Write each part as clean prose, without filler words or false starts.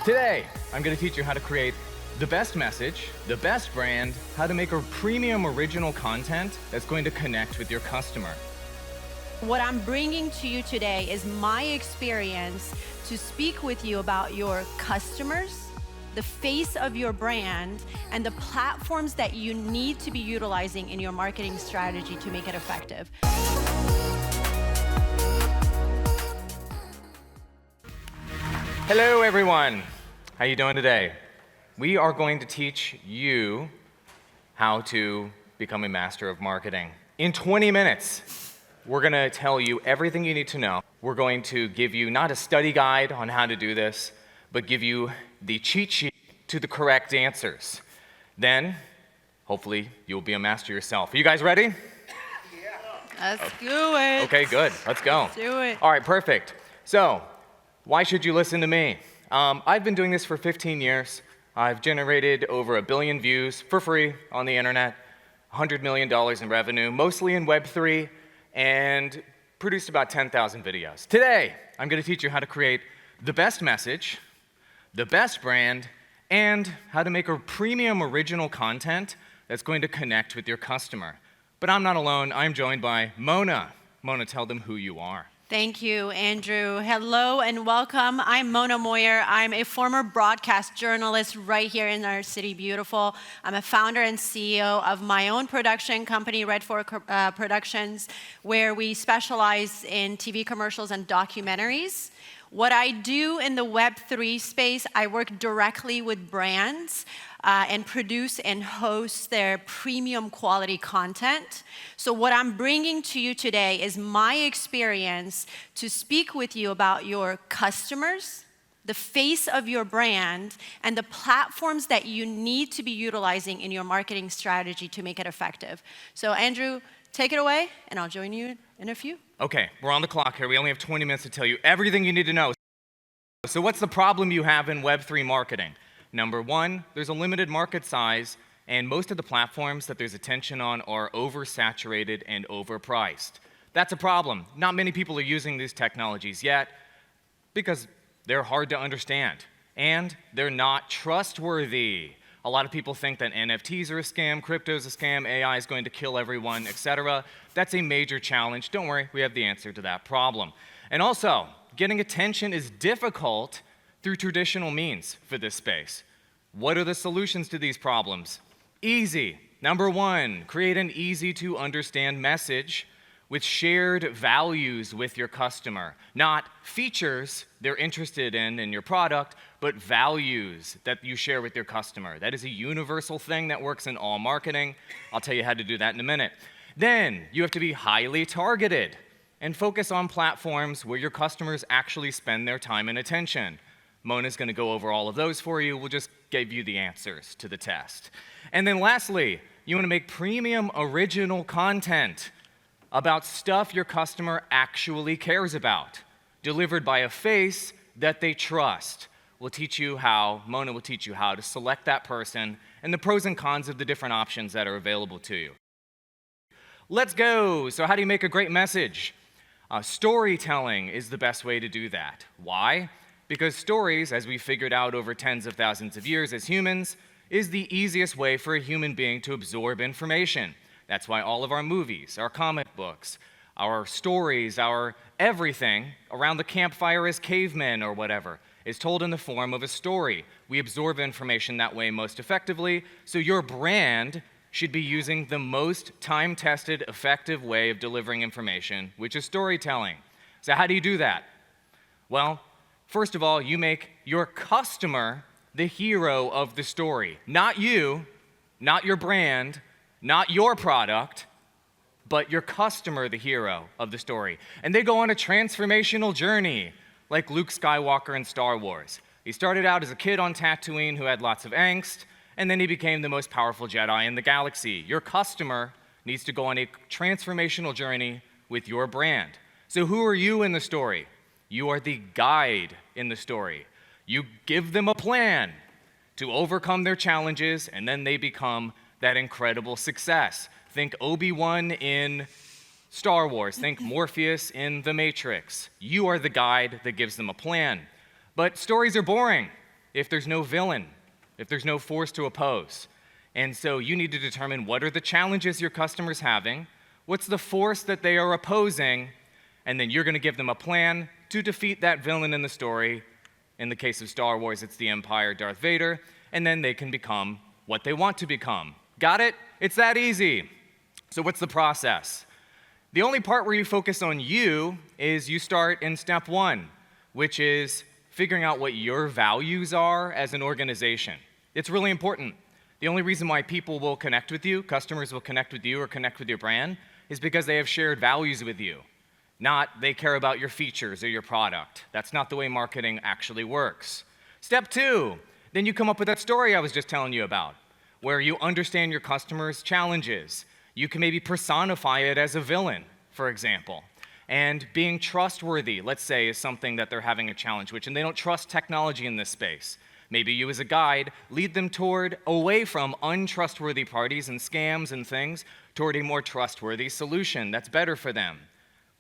Today, I'm going to teach you how to create the best message, the best brand, how to make a premium original content that's going to connect with your customer. What I'm bringing to you today is my experience to speak with you about your customers, the face of your brand, and the platforms that you need to be utilizing in your marketing strategy to make it effective. Hello, everyone. How you doing today? We are going to teach you how to become a master of marketing. In 20 minutes, we're going to tell you everything you need to know. We're going to give you not a study guide on how to do this, but give you the cheat sheet to the correct answers. Then, hopefully, you'll be a master yourself. Are you guys ready? Let's do it. Okay, good. Let's go. Let's do it. All right, perfect. So, why should you listen to me? I've been doing this for 15 years. I've generated over 1 billion views for free on the internet, $100 million in revenue, mostly in Web3, and produced about 10,000 videos. Today, I'm going to teach you how to create the best message, the best brand, and how to make a premium original content that's going to connect with your customer. But I'm not alone. I'm joined by Mona. Mona, tell them who you are. Thank you, Andrew. Hello and welcome. I'm Mona Moayer. I'm a former broadcast journalist right here in our city, beautiful. I'm a founder and CEO of my own production company, Red4 Productions, where we specialize in TV commercials and documentaries. What I do in the Web3 space, I work directly with brands and produce and host their premium quality content. So what I'm bringing to you today is my experience to speak with you about your customers, the face of your brand, and the platforms that you need to be utilizing in your marketing strategy to make it effective. So Andrew, take it away, and I'll join you in a few. Okay, we're on the clock here. We only have 20 minutes to tell you everything you need to know. So what's the problem you have in Web3 marketing? Number one, there's a limited market size, and most of the platforms that there's attention on are oversaturated and overpriced. That's a problem. Not many people are using these technologies yet because they're hard to understand, and they're not trustworthy. A lot of people think that NFTs are a scam, crypto's a scam, AI is going to kill everyone, etc. That's a major challenge. Don't worry, we have the answer to that problem. And also, getting attention is difficult through traditional means for this space. What are the solutions to these problems? Easy. Number one, create an easy-to-understand message with shared values with your customer. Not features they're interested in your product, but values that you share with your customer. That is a universal thing that works in all marketing. I'll tell you how to do that in a minute. Then, you have to be highly targeted and focus on platforms where your customers actually spend their time and attention. Mona's going to go over all of those for you. We'll just give you the answers to the test. And then lastly, you want to make premium original content about stuff your customer actually cares about, delivered by a face that they trust. Mona will teach you how to select that person and the pros and cons of the different options that are available to you. Let's go. So how do you make a great message? Storytelling is the best way to do that. Why? Because stories, as we figured out over tens of thousands of years as humans, is the easiest way for a human being to absorb information. That's why all of our movies, our comic books, our stories, our everything around the campfire as cavemen or whatever is told in the form of a story. We absorb information that way most effectively, so your brand should be using the most time-tested, effective way of delivering information, which is storytelling. So how do you do that? Well, first of all, you make your customer the hero of the story. Not you, not your brand, not your product, but your customer the hero of the story. And they go on a transformational journey, like Luke Skywalker in Star Wars. He started out as a kid on Tatooine who had lots of angst, and then he became the most powerful Jedi in the galaxy. Your customer needs to go on a transformational journey with your brand. So who are you in the story? You are the guide in the story. You give them a plan to overcome their challenges, and then they become that incredible success. Think Obi-Wan in Star Wars. Think Morpheus in The Matrix. You are the guide that gives them a plan. But stories are boring. if there's no villain, if there's no force to oppose. And so you need to determine what are the challenges your customer's having, what's the force that they are opposing, and then you're going to give them a plan to defeat that villain in the story. In the case of Star Wars, it's the Empire, Darth Vader, and then they can become what they want to become. Got it? It's that easy. So what's the process? The only part where you focus on you is you start in step 1, which is figuring out what your values are as an organization. It's really important. The only reason why people will connect with you, customers will connect with you or connect with your brand, is because they have shared values with you, not they care about your features or your product. That's not the way marketing actually works. Step 2, then you come up with that story I was just telling you about, where you understand your customer's challenges. You can maybe personify it as a villain, for example. And being trustworthy, let's say, is something that they're having a challenge with, and they don't trust technology in this space. Maybe you as a guide lead them away from untrustworthy parties and scams and things toward a more trustworthy solution that's better for them.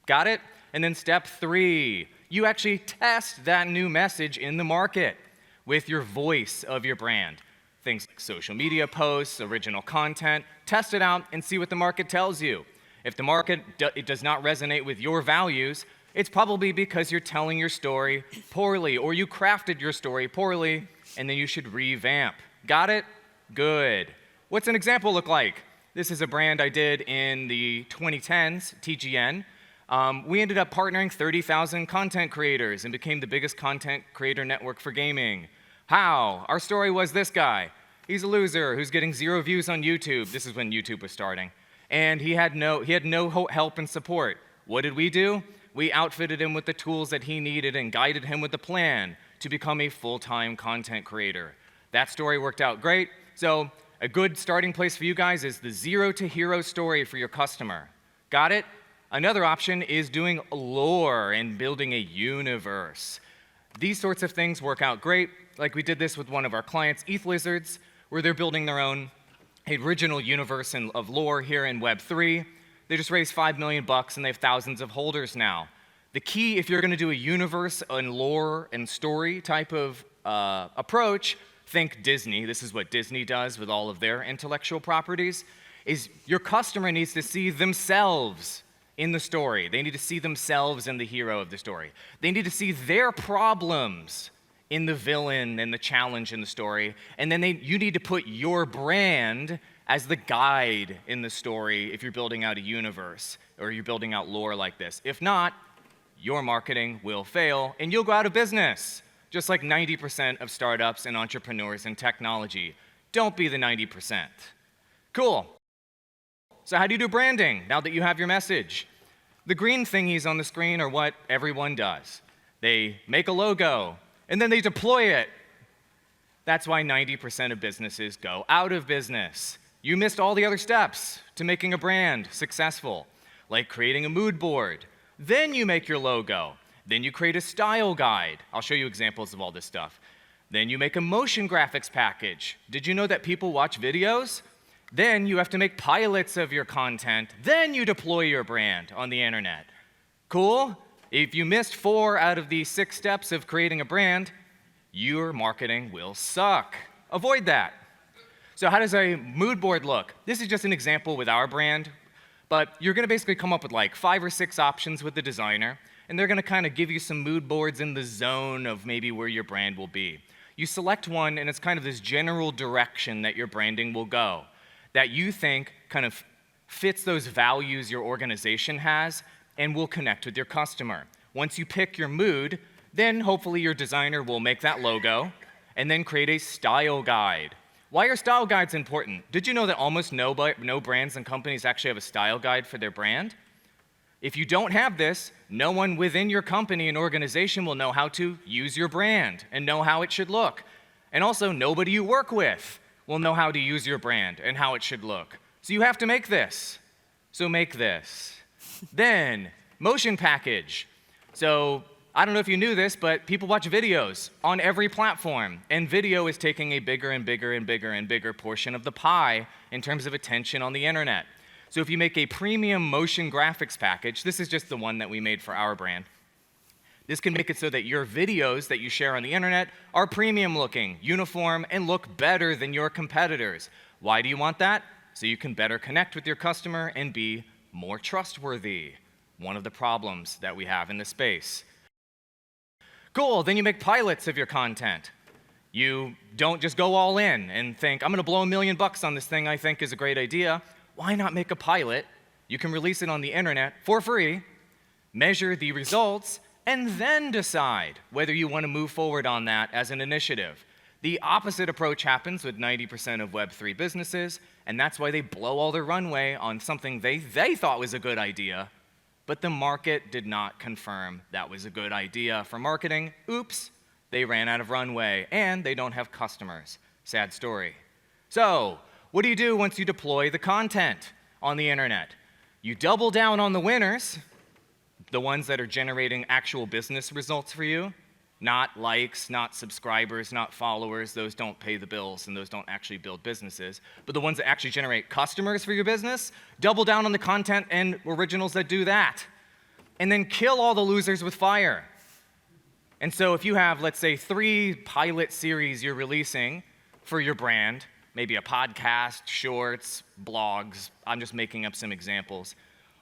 Got it? And then step 3, you actually test that new message in the market with your voice of your brand. Things like social media posts, original content, test it out and see what the market tells you. If the market it does not resonate with your values, it's probably because you're telling your story poorly or you crafted your story poorly, and then you should revamp. Got it? Good. What's an example look like? This is a brand I did in the 2010s, TGN. We ended up partnering 30,000 content creators and became the biggest content creator network for gaming. How? Our story was this guy. He's a loser who's getting 0 views on YouTube. This is when YouTube was starting. And he had no help and support. What did we do? We outfitted him with the tools that he needed and guided him with a plan to become a full-time content creator. That story worked out great. So a good starting place for you guys is the 0 to hero story for your customer. Got it? Another option is doing lore and building a universe. These sorts of things work out great. Like we did this with one of our clients, ETH Lizards, where they're building their own original universe of lore here in Web3. They just raised $5 million and they have thousands of holders now. The key, if you're going to do a universe and lore and story type of approach, think Disney. This is what Disney does with all of their intellectual properties, is your customer needs to see themselves in the story. They need to see themselves in the hero of the story. They need to see their problems in the villain and the challenge in the story. And then you need to put your brand as the guide in the story if you're building out a universe or you're building out lore like this. If not, your marketing will fail and you'll go out of business, just like 90% of startups and entrepreneurs in technology. Don't be the 90%. Cool. So how do you do branding now that you have your message? The green thingies on the screen are what everyone does. They make a logo, and then they deploy it. That's why 90% of businesses go out of business. You missed all the other steps to making a brand successful, like creating a mood board. Then you make your logo. Then you create a style guide. I'll show you examples of all this stuff. Then you make a motion graphics package. Did you know that people watch videos? Then you have to make pilots of your content. Then you deploy your brand on the internet. Cool? If you missed 4 out of the 6 steps of creating a brand, your marketing will suck. Avoid that. So how does a mood board look? This is just an example with our brand, but you're going to basically come up with like 5 or 6 options with the designer, and they're going to kind of give you some mood boards in the zone of maybe where your brand will be. You select one, and it's kind of this general direction that your branding will go, that you think kind of fits those values your organization has and will connect with your customer. Once you pick your mood, then hopefully your designer will make that logo and then create a style guide. Why are style guides important? Did you know that almost no brands and companies actually have a style guide for their brand? If you don't have this, no one within your company and organization will know how to use your brand and know how it should look. And also, nobody you work with will know how to use your brand and how it should look. So you have to make this. So make this. Then, motion package. So I don't know if you knew this, but people watch videos on every platform, and video is taking a bigger and bigger and bigger and bigger portion of the pie in terms of attention on the internet. So if you make a premium motion graphics package, this is just the one that we made for our brand. This can make it so that your videos that you share on the internet are premium looking, uniform, and look better than your competitors. Why do you want that? So you can better connect with your customer and be more trustworthy. One of the problems that we have in this space. Cool, then you make pilots of your content. You don't just go all in and think, I'm gonna blow $1 million on this thing I think is a great idea. Why not make a pilot? You can release it on the internet for free, measure the results, and then decide whether you want to move forward on that as an initiative. The opposite approach happens with 90% of Web3 businesses, and that's why they blow all their runway on something they thought was a good idea, but the market did not confirm that was a good idea for marketing. Oops, they ran out of runway, and they don't have customers. Sad story. So, what do you do once you deploy the content on the internet? You double down on the winners, the ones that are generating actual business results for you, not likes, not subscribers, not followers. Those don't pay the bills, and those don't actually build businesses. But the ones that actually generate customers for your business, double down on the content and originals that do that. And then kill all the losers with fire. And so if you have, let's say, 3 pilot series you're releasing for your brand, maybe a podcast, shorts, blogs, I'm just making up some examples,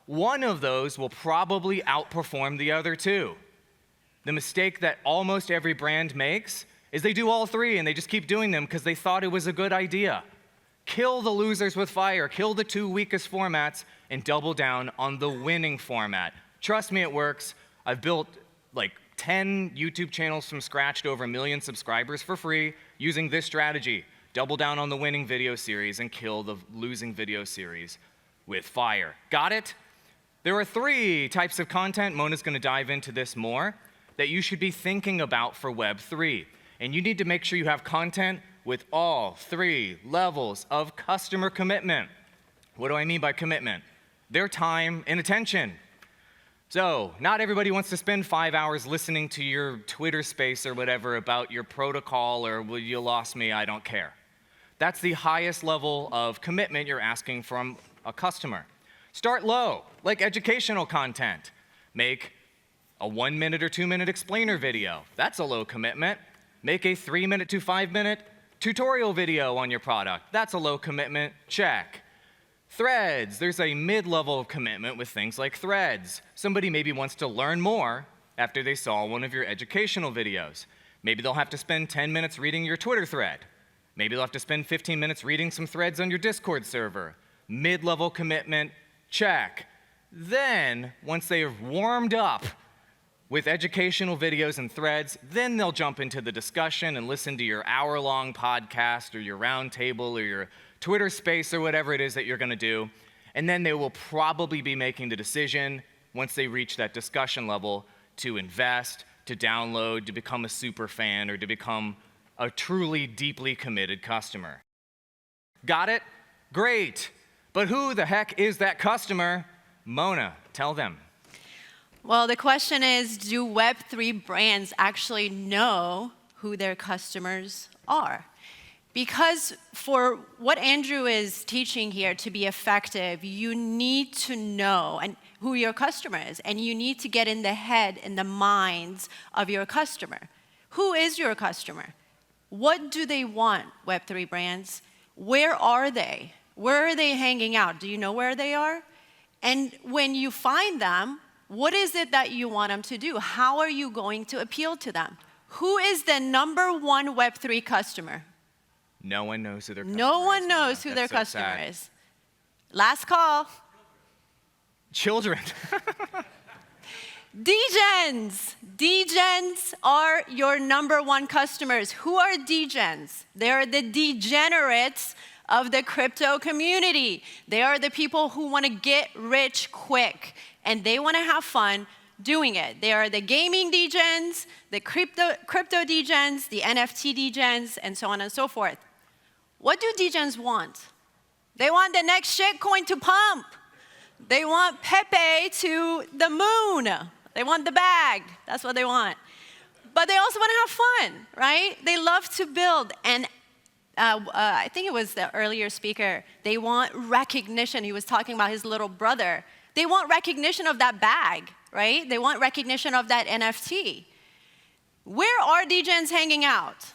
one of those will probably outperform the other 2. The mistake that almost every brand makes is they do all 3 and they just keep doing them because they thought it was a good idea. Kill the losers with fire, kill the 2 weakest formats, and double down on the winning format. Trust me, it works. I've built like 10 YouTube channels from scratch to over 1 million subscribers for free using this strategy. Double down on the winning video series and kill the losing video series with fire. Got it? There are 3 types of content, Mona's gonna dive into this more, that you should be thinking about for Web3. And you need to make sure you have content with all 3 levels of customer commitment. What do I mean by commitment? Their time and attention. So, not everybody wants to spend 5 hours listening to your Twitter space or whatever about your protocol or, well, you lost me, I don't care. That's the highest level of commitment you're asking from a customer. Start low, like educational content. Make a 1-minute or 2-minute explainer video. That's a low commitment. Make a 3-minute to 5-minute tutorial video on your product. That's a low commitment. Check. Threads. There's a mid-level of commitment with things like threads. Somebody maybe wants to learn more after they saw one of your educational videos. Maybe they'll have to spend 10 minutes reading your Twitter thread. Maybe they'll have to spend 15 minutes reading some threads on your Discord server. Mid-level commitment. Check. Then, once they have warmed up with educational videos and threads, then they'll jump into the discussion and listen to your hour-long podcast or your roundtable or your Twitter space or whatever it is that you're gonna do. And then they will probably be making the decision, once they reach that discussion level, to invest, to download, to become a super fan, or to become a truly deeply committed customer. Got it? Great. But who the heck is that customer? Mona, tell them. Well, the question is, do Web3 brands actually know who their customers are? Because for what Andrew is teaching here to be effective, you need to know who your customer is, and you need to get in the head and the minds of your customer. Who is your customer? What do they want, Web3 brands? Where are they? Where are they hanging out? Do you know where they are? And when you find them, what is it that you want them to do? How are you going to appeal to them? Who is the #1 Web3 customer? No one knows who their customer is. No one knows who their customer is. Last call. Children. Degens. Degens are your #1 customers. Who are degens? They're the degenerates of the crypto community. They are the people who want to get rich quick, and they want to have fun doing it. They are the gaming degens, the crypto degens, the NFT degens, and so on and so forth. What do degens want? They want the next shitcoin to pump. They want Pepe to the moon. They want the bag. That's what they want. But they also want to have fun, right? They love to build. And I think it was the earlier speaker. They want recognition. He was talking about his little brother. They want recognition of that bag. right? They want recognition of that NFT. Where are DJs hanging out?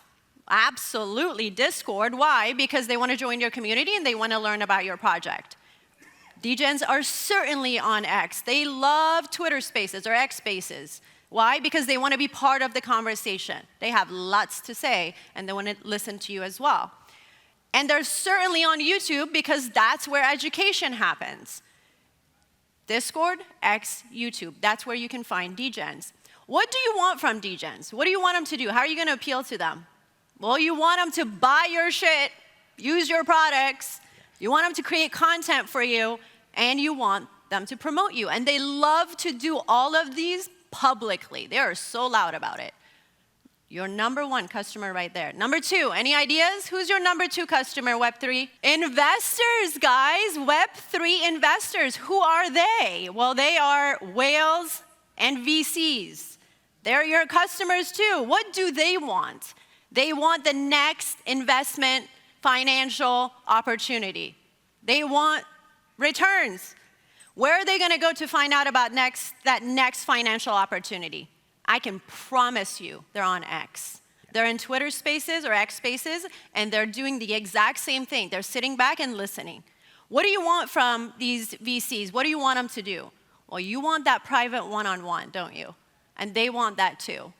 Absolutely Discord. Why? Because they want to join your community and they want to learn about your project. DJs are certainly on X. They love Twitter Spaces or X Spaces. Why? Because they want to be part of the conversation. They have lots to say, and they want to listen to you as well. And they're certainly on YouTube because that's where education happens. Discord, X, YouTube. That's where you can find DJs. What do you want from DJs? What do you want them to do? How are you going to appeal to them? Well, you want them to buy your shit, use your products. You want them to create content for you, and you want them to promote you. And they love to do all of these publicly. They are so loud about it. Your number one customer right there. Number two, any ideas? Who's your number two customer, Web3? Investors, guys. Web3 investors. Who are they? Well, they are whales and VCs. They're your customers too. What do they want? They want the next investment financial opportunity. They want returns. Where are they going to go to find out about that next financial opportunity? I can promise you they're on X. They're in Twitter Spaces or X Spaces, and they're doing the exact same thing. They're sitting back and listening. What do you want from these VCs? What do you want them to do? Well, you want that private one-on-one, don't you? And they want that too.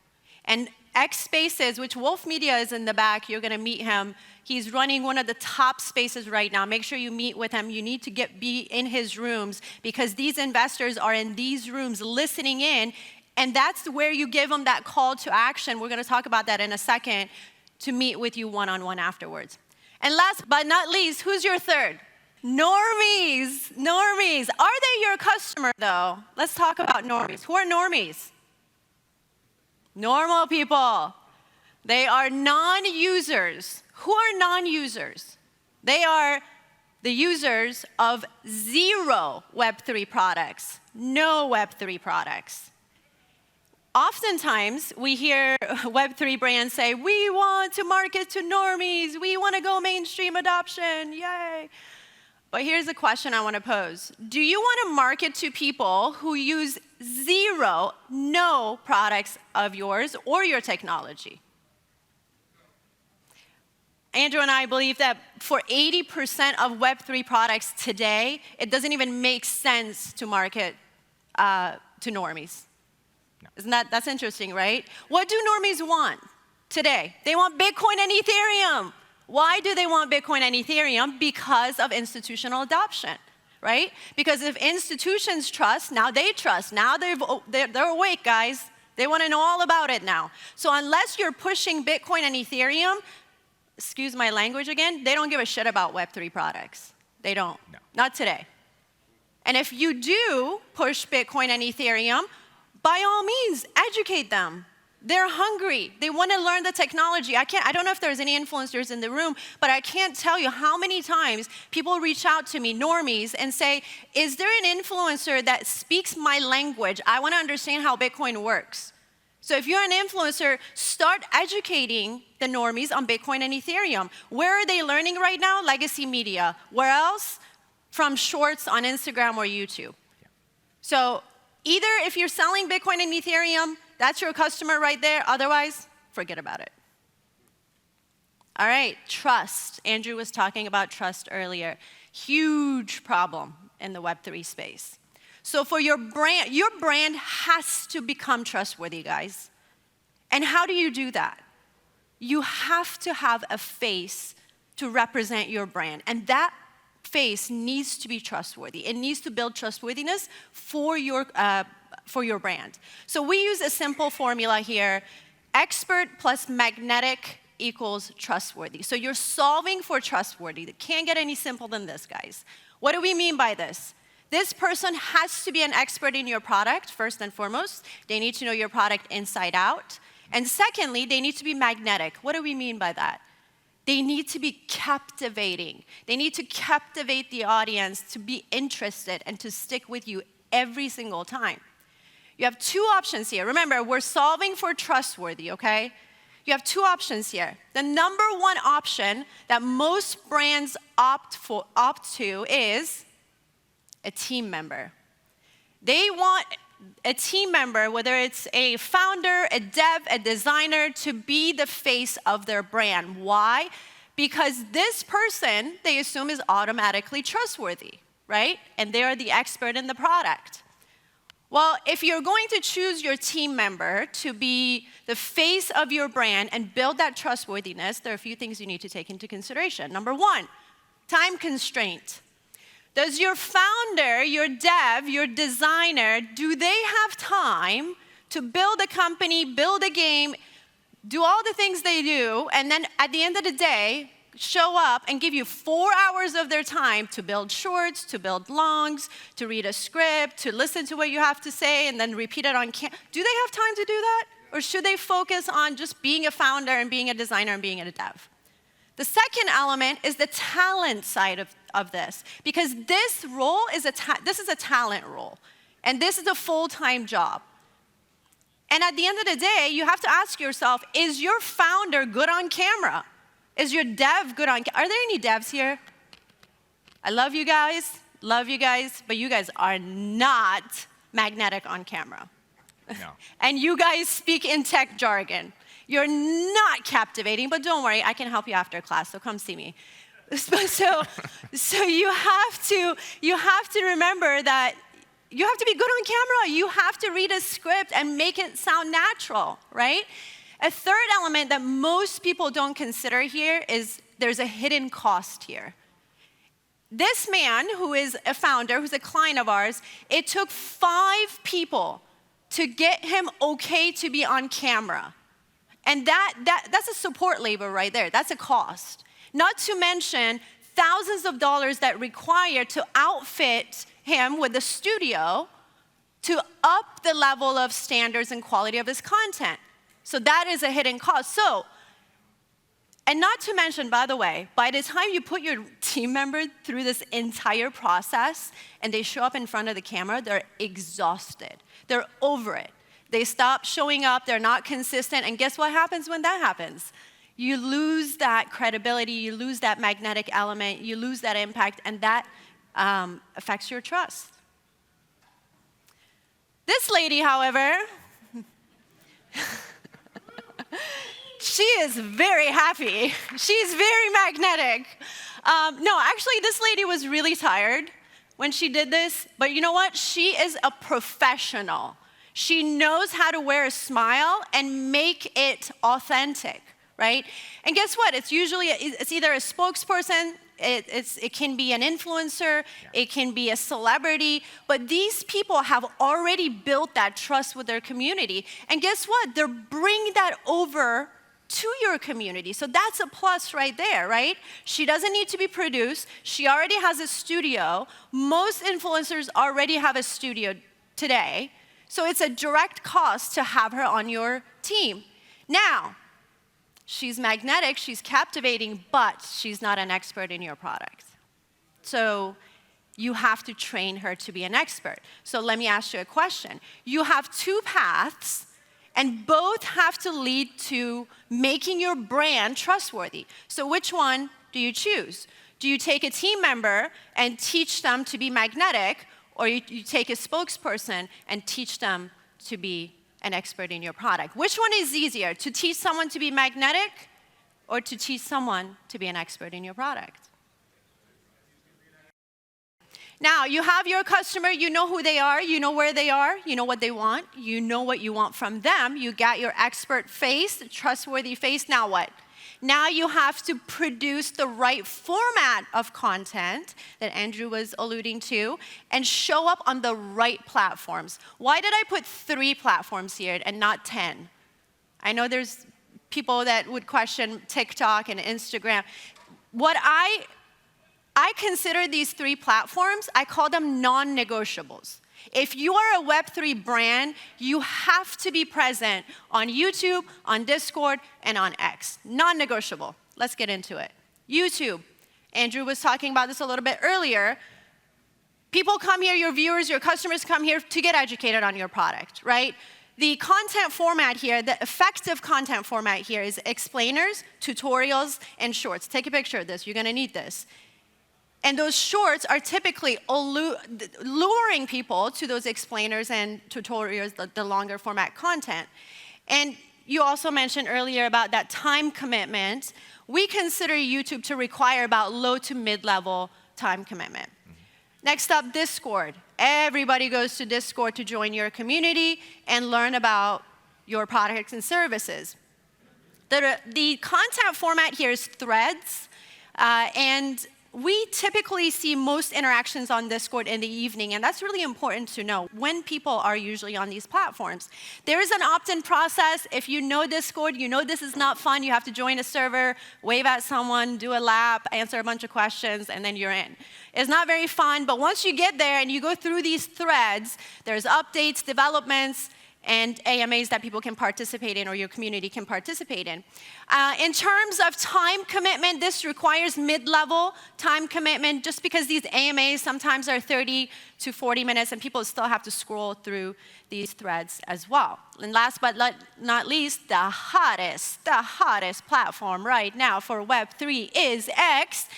And X Spaces, which Wolf Media is in the back, you're going to meet him. He's running one of the top spaces right now. Make sure you meet with him. You need to be in his rooms because these investors are in these rooms listening in, and that's where you give them that call to action. We're going to talk about that in a second, to meet with you one-on-one afterwards. And last but not least, who's your third? Normies. Normies. Are they your customer, though? Let's talk about normies. Who are normies? Normal people. They are non-users. Who are non-users? They are the users of zero Web3 products, no Web3 products. Oftentimes, we hear Web3 brands say, we want to market to normies, we want to go mainstream adoption, yay. But here's a question I want to pose. Do you want to market to people who use zero, no products of yours or your technology? Andrew and I believe that for 80% of Web3 products today, it doesn't even make sense to market to normies. No. That's interesting, right? What do normies want today? They want Bitcoin and Ethereum. Why do they want Bitcoin and Ethereum? Because of institutional adoption, right? Because if institutions trust, now they trust. Now they're awake, guys. They want to know all about it now. So unless you're pushing Bitcoin and Ethereum, excuse my language again, they don't give a shit about Web3 products. They don't. No. Not today. And if you do push Bitcoin and Ethereum, by all means, educate them. They're hungry. They want to learn the technology. I don't know if there's any influencers in the room, but I can't tell you how many times people reach out to me, normies, and say, is there an influencer that speaks my language? I want to understand how Bitcoin works. So if you're an influencer, start educating the normies on Bitcoin and Ethereum. Where are they learning right now? Legacy media. Where else? From shorts on Instagram or YouTube. Yeah. So either if you're selling Bitcoin and Ethereum, that's your customer right there. Otherwise, forget about it. All right, trust. Andrew was talking about trust earlier. Huge problem in the Web3 space. So for your brand has to become trustworthy, guys. And how do you do that? You have to have a face to represent your brand. And that face needs to be trustworthy. It needs to build trustworthiness for your brand. So we use a simple formula here. Expert plus magnetic equals trustworthy. So you're solving for trustworthy. It can't get any simpler than this, guys. What do we mean by this? This person has to be an expert in your product, first and foremost. They need to know your product inside out. And secondly, they need to be magnetic. What do we mean by that? They need to be captivating. They need to captivate the audience to be interested and to stick with you every single time. You have two options here. Remember, we're solving for trustworthy, okay? You have two options here. The number one option that most brands opt to is a team member. They want a team member, whether it's a founder, a dev, a designer, to be the face of their brand. Why? Because this person, they assume, is automatically trustworthy, right? And they are the expert in the product. Well, if you're going to choose your team member to be the face of your brand and build that trustworthiness, there are a few things you need to take into consideration. Number one, time constraint. Does your founder, your dev, your designer, do they have time to build a company, build a game, do all the things they do, and then at the end of the day, show up and give you 4 hours of their time to build shorts, to build longs, to read a script, to listen to what you have to say, and then repeat it on camera? Do they have time to do that? Or should they focus on just being a founder and being a designer and being a dev? The second element is the talent side of this, because this role is this is a talent role, and this is a full-time job. And at the end of the day, you have to ask yourself, is your founder good on camera? Is your dev good on camera? Are there any devs here? I love you guys, but you guys are not magnetic on camera. No. And you guys speak in tech jargon. You're not captivating, but don't worry, I can help you after class, so come see me. So you have to remember that you have to be good on camera. You have to read a script and make it sound natural, right? A third element that most people don't consider here is there's a hidden cost here. This man, who is a founder, who's a client of ours, it took 5 people to get him okay to be on camera. And that's a support labor right there. That's a cost. Not to mention thousands of dollars that require to outfit him with a studio to up the level of standards and quality of his content. So that is a hidden cost. And not to mention, by the way, by the time you put your team member through this entire process and they show up in front of the camera, they're exhausted. They're over it. They stop showing up, they're not consistent, and guess what happens when that happens? You lose that credibility, you lose that magnetic element, you lose that impact, and that affects your trust. This lady, however, she is very happy. She's very magnetic. No, actually, this lady was really tired when she did this, but you know what? She is a professional. She knows how to wear a smile and make it authentic, right? And guess what? It's either a spokesperson, it can be an influencer, it can be a celebrity, but these people have already built that trust with their community. And guess what? They're bringing that over to your community. So that's a plus right there, right? She doesn't need to be produced. She already has a studio. Most influencers already have a studio today. So it's a direct cost to have her on your team. Now, she's magnetic, she's captivating, but she's not an expert in your product. So you have to train her to be an expert. So let me ask you a question. You have 2 paths, and both have to lead to making your brand trustworthy. So which one do you choose? Do you take a team member and teach them to be magnetic, or you take a spokesperson and teach them to be an expert in your product? Which one is easier, to teach someone to be magnetic or to teach someone to be an expert in your product? Now, you have your customer, you know who they are, you know where they are, you know what they want, you know what you want from them, you got your expert face, trustworthy face, now what? Now you have to produce the right format of content that Andrew was alluding to and show up on the right platforms. Why did I put 3 platforms here and not 10? I know there's people that would question TikTok and Instagram. What I consider these 3 platforms, I call them non-negotiables. If you are a Web3 brand, you have to be present on YouTube, on Discord, and on X. Non-negotiable. Let's get into it. YouTube. Andrew was talking about this a little bit earlier. People come here, your viewers, your customers come here to get educated on your product, right? The content format here, the effective content format here is explainers, tutorials, and shorts. Take a picture of this. You're going to need this. And those shorts are typically luring people to those explainers and tutorials, the longer format content. And you also mentioned earlier about that time commitment. We consider YouTube to require about low to mid-level time commitment. Next up, Discord. Everybody goes to Discord to join your community and learn about your products and services. The content format here is threads, and we typically see most interactions on Discord in the evening, and that's really important to know when people are usually on these platforms. There is an opt-in process. If you know Discord, you know this is not fun. You have to join a server, wave at someone, do a lap, answer a bunch of questions, and then you're in. It's not very fun, but once you get there and you go through these threads, there's updates, developments, and AMAs that people can participate in or your community can participate in. In terms of time commitment, this requires mid-level time commitment just because these AMAs sometimes are 30 to 40 minutes and people still have to scroll through these threads as well. And last but not least, the hottest platform right now for Web3 is X.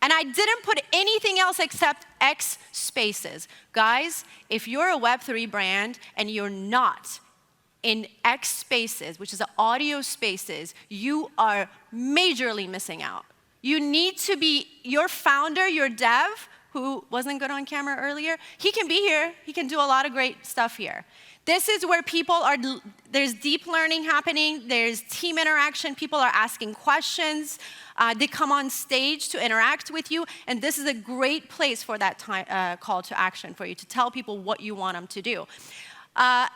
And I didn't put anything else except X spaces. Guys, if you're a Web3 brand and you're not in X spaces, which is the audio spaces, you are majorly missing out. You need to be, your founder, your dev, who wasn't good on camera earlier, he can be here. He can do a lot of great stuff here. This is where people are, there's deep learning happening, there's team interaction, people are asking questions, they come on stage to interact with you, and this is a great place for that time, call to action for you to tell people what you want them to do.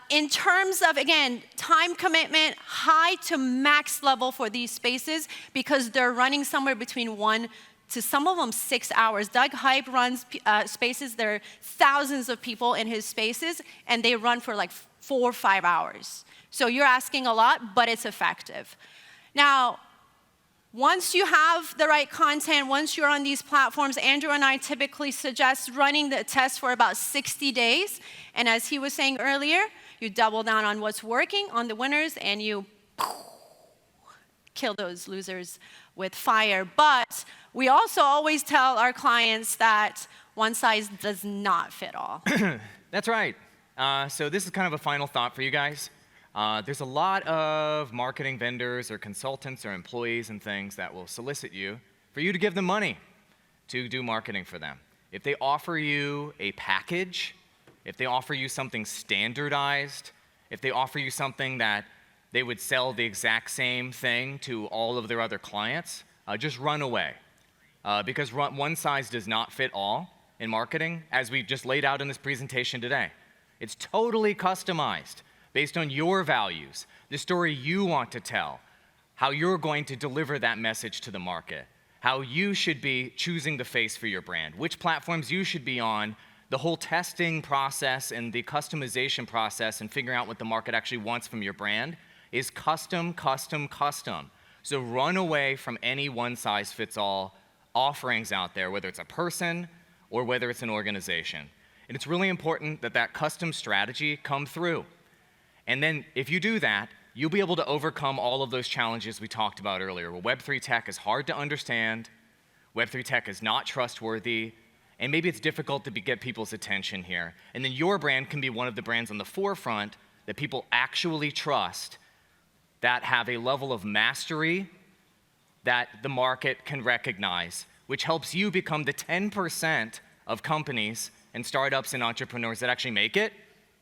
In terms of, again, time commitment, high to max level for these spaces because they're running somewhere between 1 to some of them 6 hours. Doug Hype runs spaces. There are thousands of people in his spaces, and they run for like 4 or 5 hours. So you're asking a lot, but it's effective. Now, once you have the right content, once you're on these platforms, Andrew and I typically suggest running the test for about 60 days. And as he was saying earlier, you double down on what's working, on the winners, and you kill those losers with fire. But we also always tell our clients that one size does not fit all. That's right. So this is kind of a final thought for you guys. There's a lot of marketing vendors or consultants or employees and things that will solicit you for you to give them money to do marketing for them. If they offer you a package, if they offer you something standardized, if they offer you something that they would sell the exact same thing to all of their other clients, just run away. Because one size does not fit all in marketing, as we just laid out in this presentation today. It's totally customized based on your values, the story you want to tell, how you're going to deliver that message to the market, how you should be choosing the face for your brand, which platforms you should be on, the whole testing process and the customization process and figuring out what the market actually wants from your brand is custom, custom, custom. So run away from any one-size-fits-all offerings out there, whether it's a person or whether it's an organization. And it's really important that that custom strategy come through. And then if you do that, you'll be able to overcome all of those challenges we talked about earlier. Well, Web3 tech is hard to understand, Web3 tech is not trustworthy, and maybe it's difficult to get people's attention here. And then your brand can be one of the brands on the forefront that people actually trust, that have a level of mastery that the market can recognize, which helps you become the 10% of companies and startups and entrepreneurs that actually make it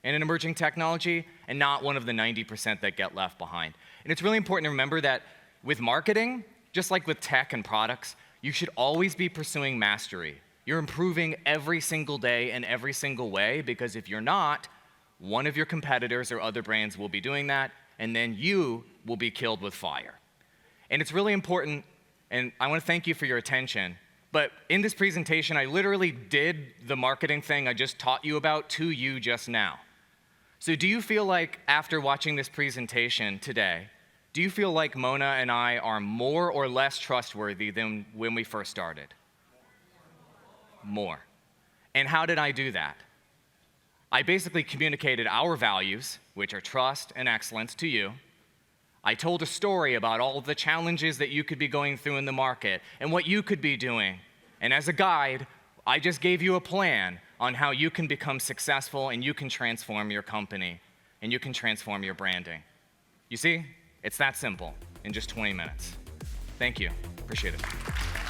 in an emerging technology, and not one of the 90% that get left behind. And it's really important to remember that with marketing, just like with tech and products, you should always be pursuing mastery. You're improving every single day in every single way, because if you're not, one of your competitors or other brands will be doing that, and then you will be killed with fire. And it's really important, and I want to thank you for your attention, but in this presentation, I literally did the marketing thing I just taught you about to you just now. So do you feel like, after watching this presentation today, do you feel like Mona and I are more or less trustworthy than when we first started? More. And how did I do that? I basically communicated our values, which are trust and excellence, to you. I told a story about all of the challenges that you could be going through in the market and what you could be doing. And as a guide, I just gave you a plan on how you can become successful and you can transform your company and you can transform your branding. You see, it's that simple in just 20 minutes. Thank you. Appreciate it.